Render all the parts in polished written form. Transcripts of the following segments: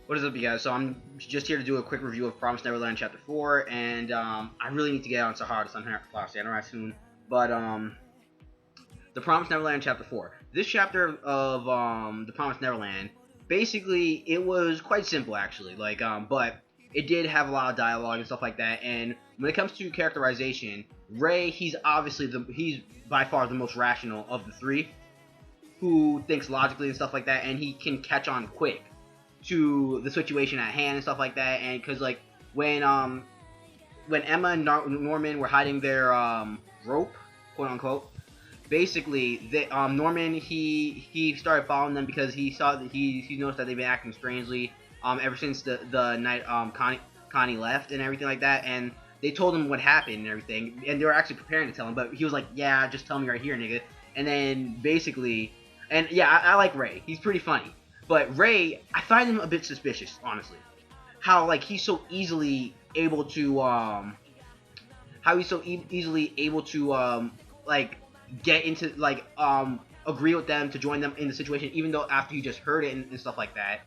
What is up, you guys? So I'm just here to do a quick review of Promised Neverland Chapter 4, and I really need to get on Sahara to Samurai soon. But the Promised Neverland Chapter 4. This chapter of the Promised Neverland, basically, it was quite simple actually. But it did have a lot of dialogue and stuff like that. And when it comes to characterization, Ray, he's by far the most rational of the three, who thinks logically and stuff like that, and he can catch on quick to the situation at hand and stuff like that. And because like when Emma and Norman were hiding their rope, quote unquote, basically Norman he started following them because he saw that he noticed that they've been acting strangely ever since the night Connie left and everything like that. And they told him what happened and everything, and they were actually preparing to tell him, but he was like, yeah, just tell me right here, nigga. And then basically, and yeah, I like Ray, he's pretty funny. But Ray, I find him a bit suspicious, honestly. How like he's so easily able to easily able to like get into agree with them to join them in the situation, even though after you just heard it and stuff like that.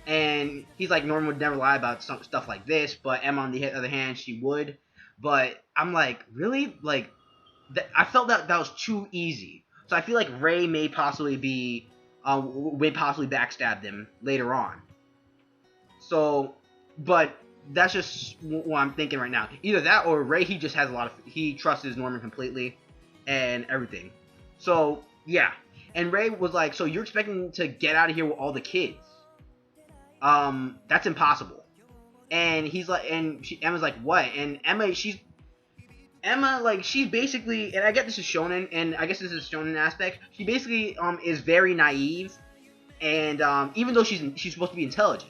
And he's like, Norman would never lie about some stuff like this, but Emma on the other hand, she would. But I'm like, really? Like, I felt that was too easy. So I feel like Ray may possibly backstab them later on. So, but that's just what I'm thinking right now. Either that or Ray, he just has he trusts Norman completely and everything. So, yeah. And Ray was like, so you're expecting to get out of here with all the kids? That's impossible. And he's like, Emma's like, what? And she's basically, and I get this is shonen, and I guess this is shonen aspect. She basically is very naive, and even though she's supposed to be intelligent,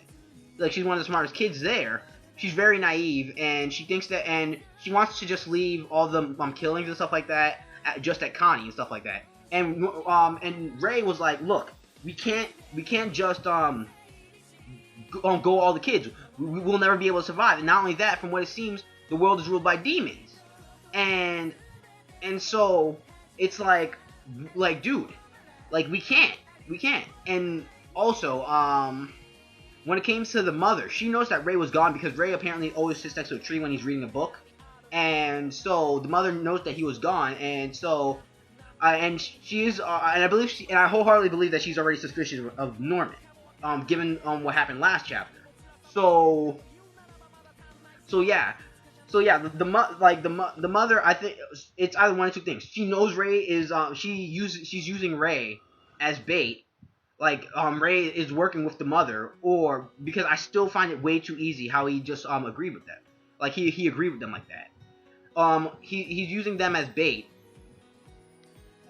like she's one of the smartest kids there, she's very naive, and she thinks that, and she wants to just leave all the killings and stuff like that just at Connie and stuff like that. And Ray was like, look, we can't just go all the kids. We'll never be able to survive. And not only that, from what it seems, the world is ruled by demons. And so it's like dude, like we can't. And also when it came to the mother, she noticed that Ray was gone because Ray apparently always sits next to a tree when he's reading a book. And so the mother knows that he was gone, and so and she's and I wholeheartedly believe that she's already suspicious of Norman, given what happened last chapter. So yeah. So yeah, the mother, I think it's either one of two things. She knows Ray is she's using Ray as bait. Like Ray is working with the mother, or because I still find it way too easy how he just agreed with them. Like he agreed with them like that. He's using them as bait,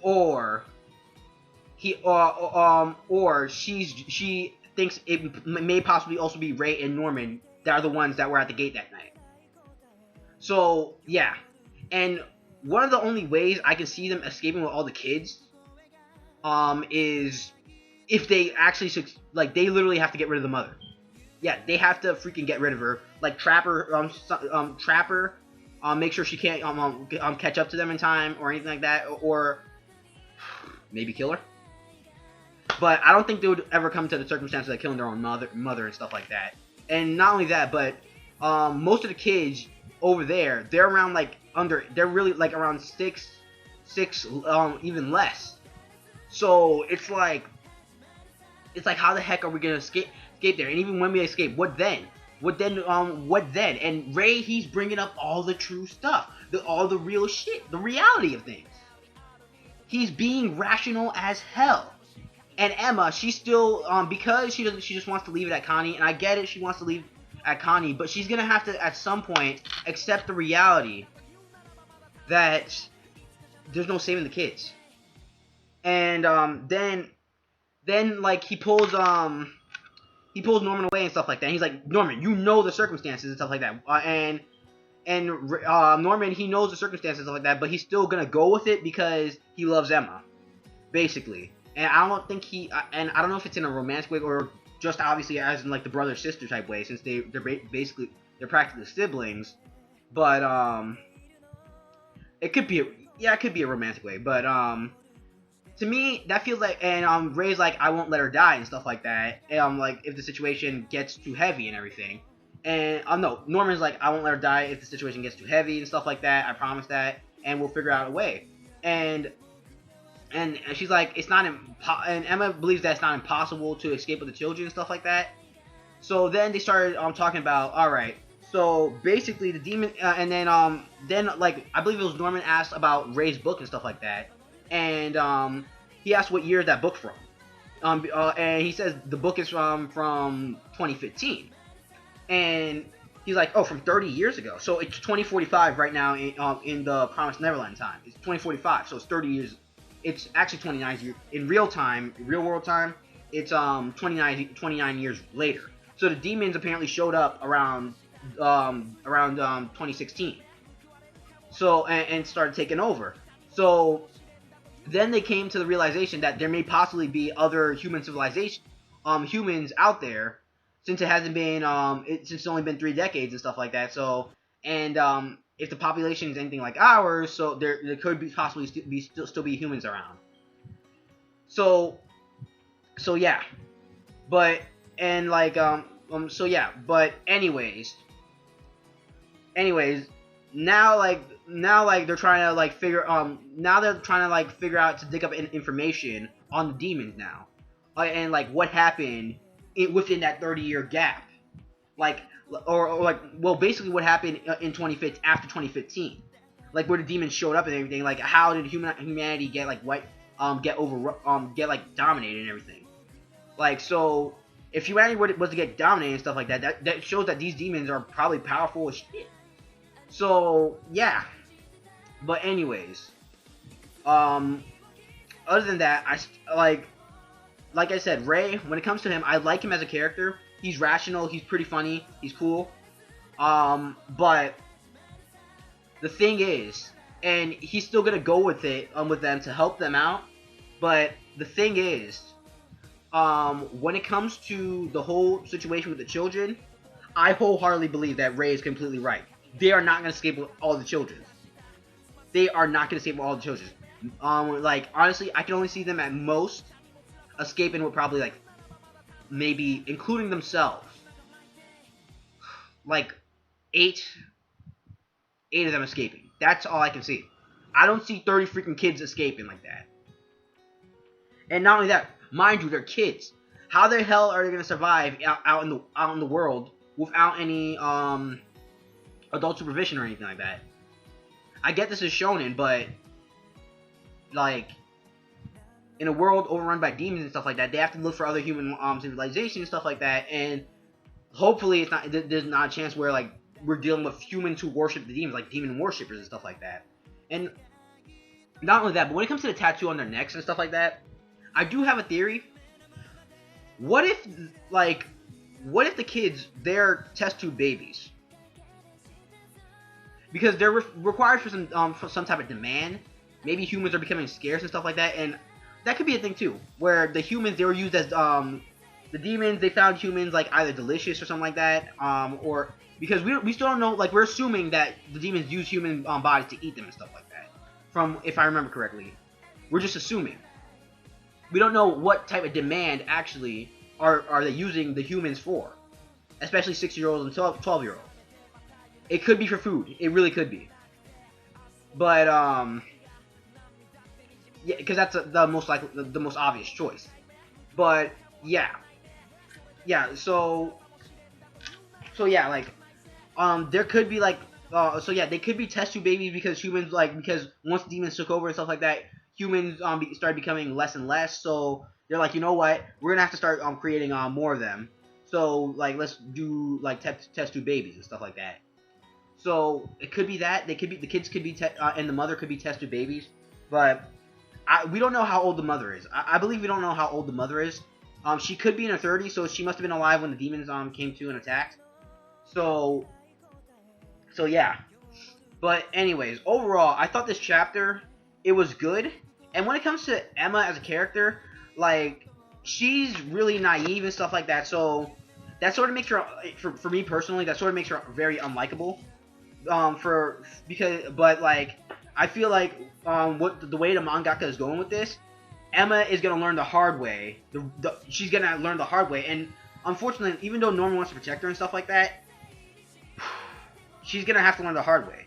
or she thinks it may possibly also be Ray and Norman that are the ones that were at the gate that night. So yeah, and one of the only ways I can see them escaping with all the kids is if they actually they literally have to get rid of the mother. Yeah, they have to freaking get rid of her. Like trap her, make sure she can't catch up to them in time or anything like that, or maybe kill her. But I don't think they would ever come to the circumstances of killing their own mother and stuff like that. And not only that, but most of the kids over there, they're around they're really like around six, even less. So it's like how the heck are we gonna escape there? And even when we escape, what then? And Ray, he's bringing up all the true stuff, all the real shit, the reality of things. He's being rational as hell. And Emma, she's still because she just wants to leave it at Connie, and I get it, she wants to leave at Connie, but she's gonna have to at some point accept the reality that there's no saving the kids. And then like he pulls Norman away and stuff like that. And he's like, Norman, you know the circumstances and stuff like that. And Norman, he knows the circumstances and stuff like that, but he's still gonna go with it because he loves Emma, basically. And I don't think and I don't know if it's in a romantic way or just obviously as in like the brother sister type way, since they're practically siblings. But it could be a romantic way. But to me, that feels like, and Ray's like, I won't let her die and stuff like that. Like if the situation gets too heavy and everything. And no, Norman's like, I won't let her die if the situation gets too heavy and stuff like that. I promise that, and we'll figure out a way. And she's like, it's not and Emma believes that it's not impossible to escape with the children and stuff like that. So then they started talking about, all right. So basically, the demon, and then like I believe it was Norman asked about Ray's book and stuff like that, and he asked what year is that book from, and he says the book is from 2015, and he's like, oh, from 30 years ago. So it's 2045 right now in the Promised Neverland time. It's 2045, so it's 30 years. It's actually 29 years in real time, real world time. It's 29 years later. So the demons apparently showed up around 2016. So and started taking over. So then they came to the realization that there may possibly be other human civilization, humans out there, since it hasn't been since it's only been 3 decades and stuff like that. So and if the population is anything like ours, so there could be possibly still be humans around. So yeah, but and like so yeah, but anyways, now they're trying to like figure out to dig up information on the demons now, and like what happened within that 30-year gap, like or like, well, basically what happened in 2015 after 2015, like where the demons showed up and everything. Like how did humanity get like get dominated and everything. Like, so if humanity was to get dominated and stuff like that, that shows that these demons are probably powerful as shit. So yeah, but anyways, other than that, like I said, Ray, when it comes to him, I like him as a character. He's rational, he's pretty funny, he's cool. But the thing is, and he's still gonna go with it with them to help them out. But the thing is, when it comes to the whole situation with the children, I wholeheartedly believe that Ray is completely right. They are not gonna escape with all the children. They are not gonna escape with all the children. Like honestly, I can only see them at most escaping with probably like maybe including themselves, like eight of them escaping. That's all I can see. I don't see 30 freaking kids escaping like that. And not only that, mind you, they're kids. How the hell are they gonna survive out in the world without any adult supervision or anything like that? I get this is shonen, but like in a world overrun by demons and stuff like that, they have to look for other human civilization and stuff like that. And hopefully, there's not a chance where like we're dealing with humans who worship the demons, like demon worshippers and stuff like that. And not only that, but when it comes to the tattoo on their necks and stuff like that, I do have a theory. What if the kids, they're test tube babies? Because they're required for some type of demand. Maybe humans are becoming scarce and stuff like that, and that could be a thing too, where the humans, they were used as the demons. They found humans like either delicious or something like that, or because we still don't know. Like we're assuming that the demons use human bodies to eat them and stuff like that. From if I remember correctly, we're just assuming. We don't know what type of demand actually are they using the humans for, especially 6-year-olds and 12-year-olds. It could be for food. It really could be. But yeah, because that's the most likely, the most obvious choice. But yeah. So yeah, like there could be like so yeah, they could be test tube babies because humans because once demons took over and stuff like that, humans started becoming less and less. So they're like, you know what, we're gonna have to start creating more of them. So like let's do like test tube babies and stuff like that. So it could be that the kids could be and the mother could be test tube babies, but we don't know how old the mother is. I believe we don't know how old the mother is. She could be in her 30s, so she must have been alive when the demons came to and attacked. So yeah. But anyways, overall, I thought this chapter, it was good. And when it comes to Emma as a character, like she's really naive and stuff like that. So that sort of makes her, for me personally, that sort of makes her very unlikable. But like I feel like the way the mangaka is going with this, Emma is gonna learn the hard way. She's gonna learn the hard way, and unfortunately, even though Norman wants to protect her and stuff like that, she's gonna have to learn the hard way,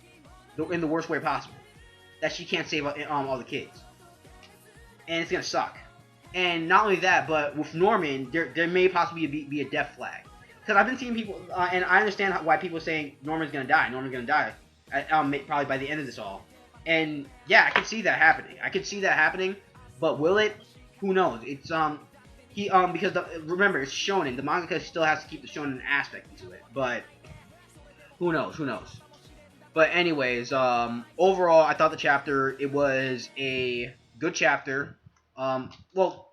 in the worst way possible. That she can't save all the kids, and it's gonna suck. And not only that, but with Norman, there may possibly be a death flag. Because I've been seeing people, and I understand why people are saying Norman's gonna die. Norman's gonna die, probably by the end of this all. And yeah, I can see that happening. I can see that happening, but will it? Who knows? It's because remember, it's shonen. The mangaka still has to keep the shonen aspect to it, but who knows? Who knows? But anyways, overall, I thought the chapter, it was a good chapter. Well,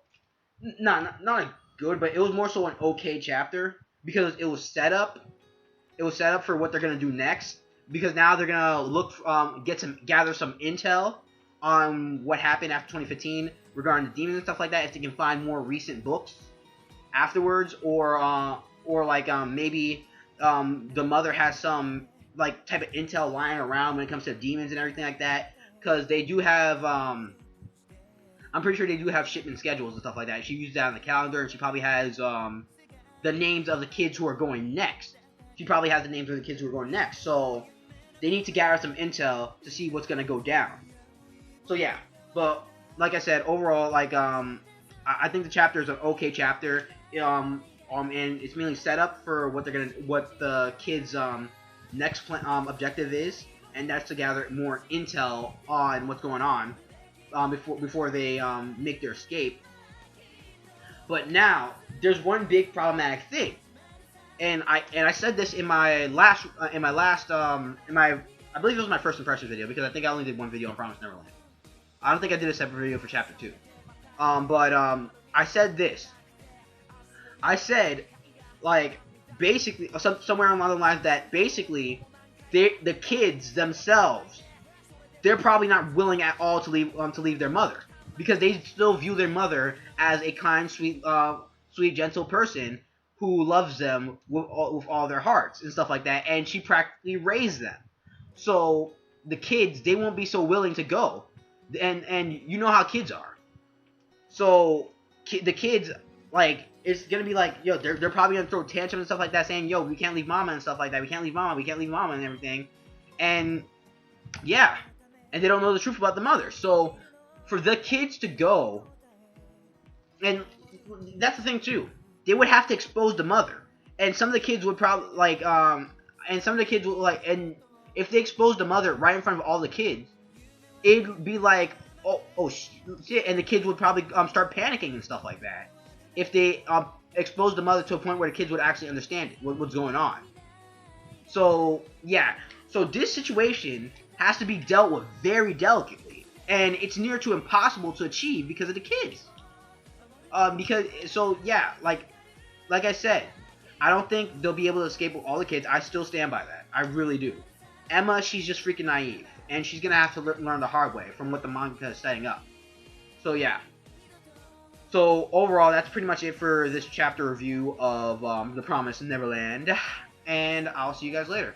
not a good, but it was more so an okay chapter because it was set up. It was set up for what they're gonna do next. Because now they're gonna look, gather some intel on what happened after 2015 regarding the demons and stuff like that. If they can find more recent books afterwards, or like maybe the mother has some like type of intel lying around when it comes to demons and everything like that. Because they do have, I'm pretty sure they do have shipment schedules and stuff like that. She uses that on the calendar, and she probably has the names of the kids who are going next. She probably has the names of the kids who are going next. So they need to gather some intel to see what's gonna go down. So yeah, but like I said, overall, like I think the chapter is an okay chapter. And it's mainly set up for what the kids' next objective is, and that's to gather more intel on what's going on before they make their escape. But now there's one big problematic thing. And I said this in my last I believe it was my first impression video, because I think I only did one video on Promised Neverland. I don't think I did a separate video for chapter 2. I said this. I said, like, basically somewhere along the lines that basically the kids themselves, they're probably not willing at all to leave their mother, because they still view their mother as a kind, sweet, gentle person who loves them with all their hearts and stuff like that, and she practically raised them. So the kids, they won't be so willing to go, and you know how kids are. So the kids, like, it's gonna be like, yo, they're probably gonna throw tantrums and stuff like that, saying, yo, we can't leave mama and stuff like that. We can't leave mama and everything. And yeah, and they don't know the truth about the mother. So for the kids to go, and that's the thing too, they would have to expose the mother, and some of the kids would probably and if they exposed the mother right in front of all the kids, it'd be like, oh shit, and the kids would probably start panicking and stuff like that if they exposed the mother to a point where the kids would actually understand what's going on. So yeah, so this situation has to be dealt with very delicately, and it's near to impossible to achieve because of the kids. Like I said, I don't think they'll be able to escape with all the kids. I still stand by that. I really do. Emma, she's just freaking naive, and she's gonna have to learn the hard way from what the manga is setting up. So yeah. So overall, that's pretty much it for this chapter review of The Promised Neverland, and I'll see you guys later.